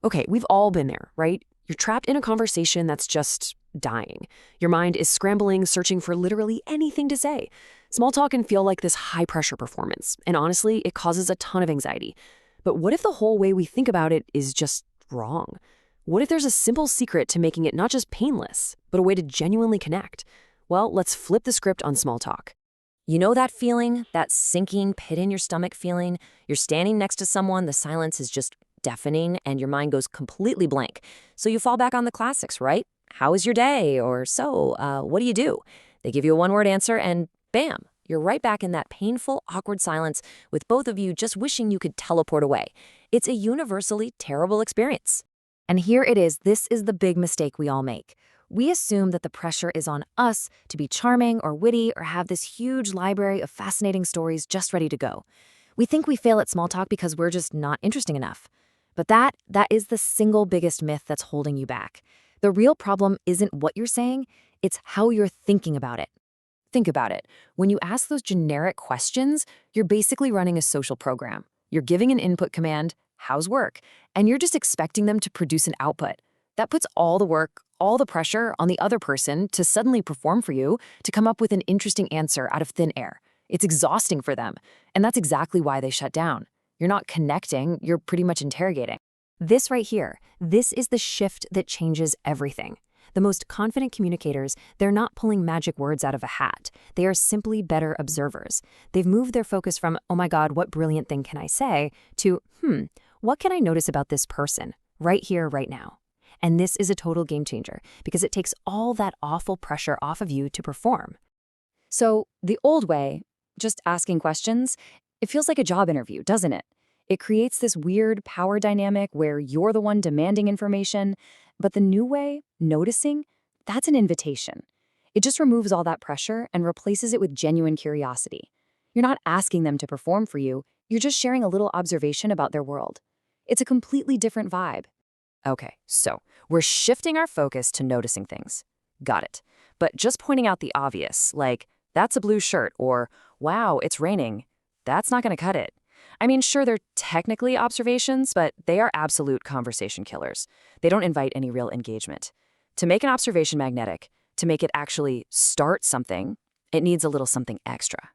Okay, we've all been there, right? You're trapped in a conversation that's just dying. Your mind is scrambling, searching for literally anything to say. Small talk can feel like this high-pressure performance, and honestly, it causes a ton of anxiety. But what if the whole way we think about it is just wrong? What if there's a simple secret to making it not just painless, but a way to genuinely connect? Well, let's flip the script on small talk. You know that feeling, that sinking pit in your stomach feeling? You're standing next to someone, the silence is just deafening, and your mind goes completely blank. So you fall back on the classics, right? How was your day? Or what do you do? They give you a one-word answer, and bam, you're right back in that painful, awkward silence with both of you just wishing you could teleport away. It's a universally terrible experience. And here it is. This is the big mistake we all make. We assume that the pressure is on us to be charming or witty or have this huge library of fascinating stories just ready to go. We think we fail at small talk because we're just not interesting enough. But that is the single biggest myth that's holding you back. The real problem isn't what you're saying, it's how you're thinking about it. Think about it. When you ask those generic questions, you're basically running a social program. You're giving an input command, how's work? And you're just expecting them to produce an output. That puts all the work, all the pressure on the other person to suddenly perform for you, to come up with an interesting answer out of thin air. It's exhausting for them. And that's exactly why they shut down. You're not connecting, you're pretty much interrogating. This right here, this is the shift that changes everything. The most confident communicators, they're not pulling magic words out of a hat. They are simply better observers. They've moved their focus from, oh my God, what brilliant thing can I say, to, what can I notice about this person, right here, right now? And this is a total game changer because it takes all that awful pressure off of you to perform. So the old way, just asking questions, it feels like a job interview, doesn't it? It creates this weird power dynamic where you're the one demanding information, but the new way, noticing, that's an invitation. It just removes all that pressure and replaces it with genuine curiosity. You're not asking them to perform for you, you're just sharing a little observation about their world. It's a completely different vibe. Okay, so we're shifting our focus to noticing things. Got it. But just pointing out the obvious, like, that's a blue shirt, or, wow, it's raining, that's not going to cut it. I mean, sure, they're technically observations, but they are absolute conversation killers. They don't invite any real engagement. To make an observation magnetic, to make it actually start something, it needs a little something extra.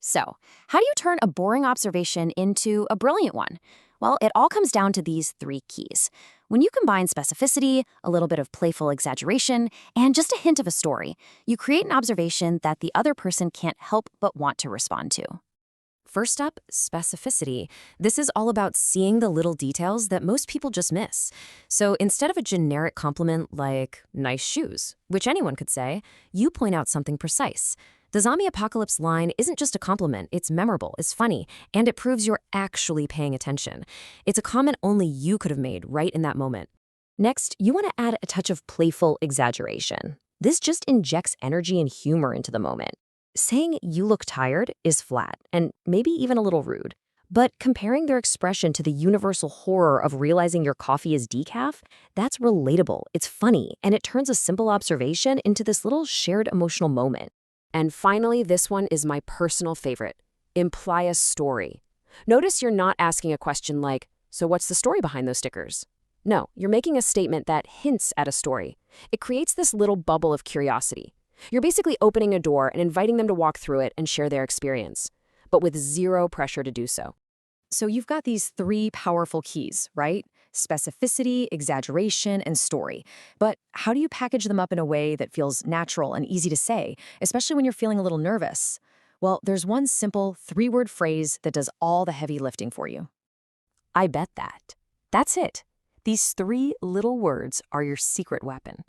So, how do you turn a boring observation into a brilliant one? Well, it all comes down to these 3 keys. When you combine specificity, a little bit of playful exaggeration, and just a hint of a story, you create an observation that the other person can't help but want to respond to. First up, specificity. This is all about seeing the little details that most people just miss. So instead of a generic compliment like, nice shoes, which anyone could say, you point out something precise. The zombie apocalypse line isn't just a compliment, it's memorable, it's funny, and it proves you're actually paying attention. It's a comment only you could have made right in that moment. Next, you want to add a touch of playful exaggeration. This just injects energy and humor into the moment. Saying you look tired is flat and maybe even a little rude. But comparing their expression to the universal horror of realizing your coffee is decaf, that's relatable, it's funny, and it turns a simple observation into this little shared emotional moment. And finally, this one is my personal favorite. Imply a story. Notice you're not asking a question like, so what's the story behind those stickers? No, you're making a statement that hints at a story. It creates this little bubble of curiosity. You're basically opening a door and inviting them to walk through it and share their experience, but with zero pressure to do so. So you've got these 3 powerful keys, right? Specificity, exaggeration, and story. But how do you package them up in a way that feels natural and easy to say, especially when you're feeling a little nervous? Well, there's one simple 3-word phrase that does all the heavy lifting for you. I bet that. That's it. These 3 little words are your secret weapon.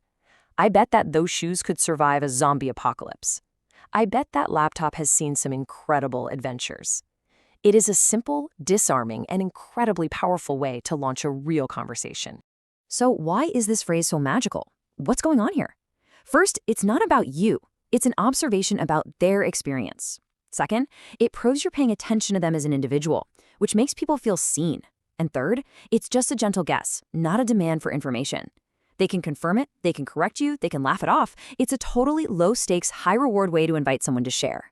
I bet that those shoes could survive a zombie apocalypse. I bet that laptop has seen some incredible adventures. It is a simple, disarming, and incredibly powerful way to launch a real conversation. So why is this phrase so magical? What's going on here? First, it's not about you. It's an observation about their experience. Second, it proves you're paying attention to them as an individual, which makes people feel seen. And third, it's just a gentle guess, not a demand for information. They can confirm it, they can correct you, they can laugh it off. It's a totally low-stakes, high-reward way to invite someone to share.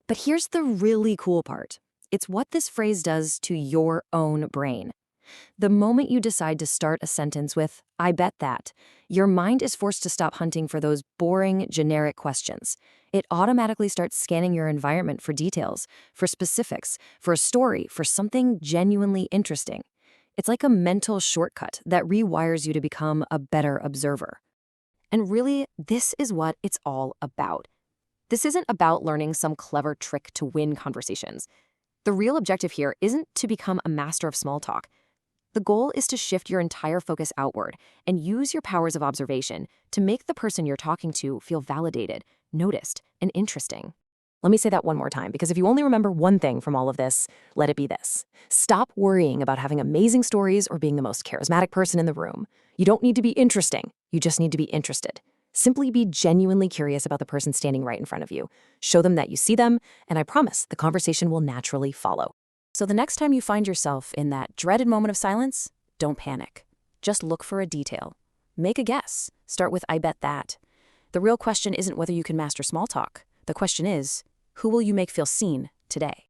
But here's the really cool part. It's what this phrase does to your own brain. The moment you decide to start a sentence with, "I bet that," your mind is forced to stop hunting for those boring, generic questions. It automatically starts scanning your environment for details, for specifics, for a story, for something genuinely interesting. It's like a mental shortcut that rewires you to become a better observer. And really, this is what it's all about. This isn't about learning some clever trick to win conversations. The real objective here isn't to become a master of small talk. The goal is to shift your entire focus outward and use your powers of observation to make the person you're talking to feel validated, noticed, and interesting. Let me say that one more time, because if you only remember one thing from all of this, let it be this. Stop worrying about having amazing stories or being the most charismatic person in the room. You don't need to be interesting. You just need to be interested. Simply be genuinely curious about the person standing right in front of you. Show them that you see them, and I promise the conversation will naturally follow. So the next time you find yourself in that dreaded moment of silence, don't panic. Just look for a detail. Make a guess. Start with, "I bet that." The real question isn't whether you can master small talk. The question is, who will you make feel seen today?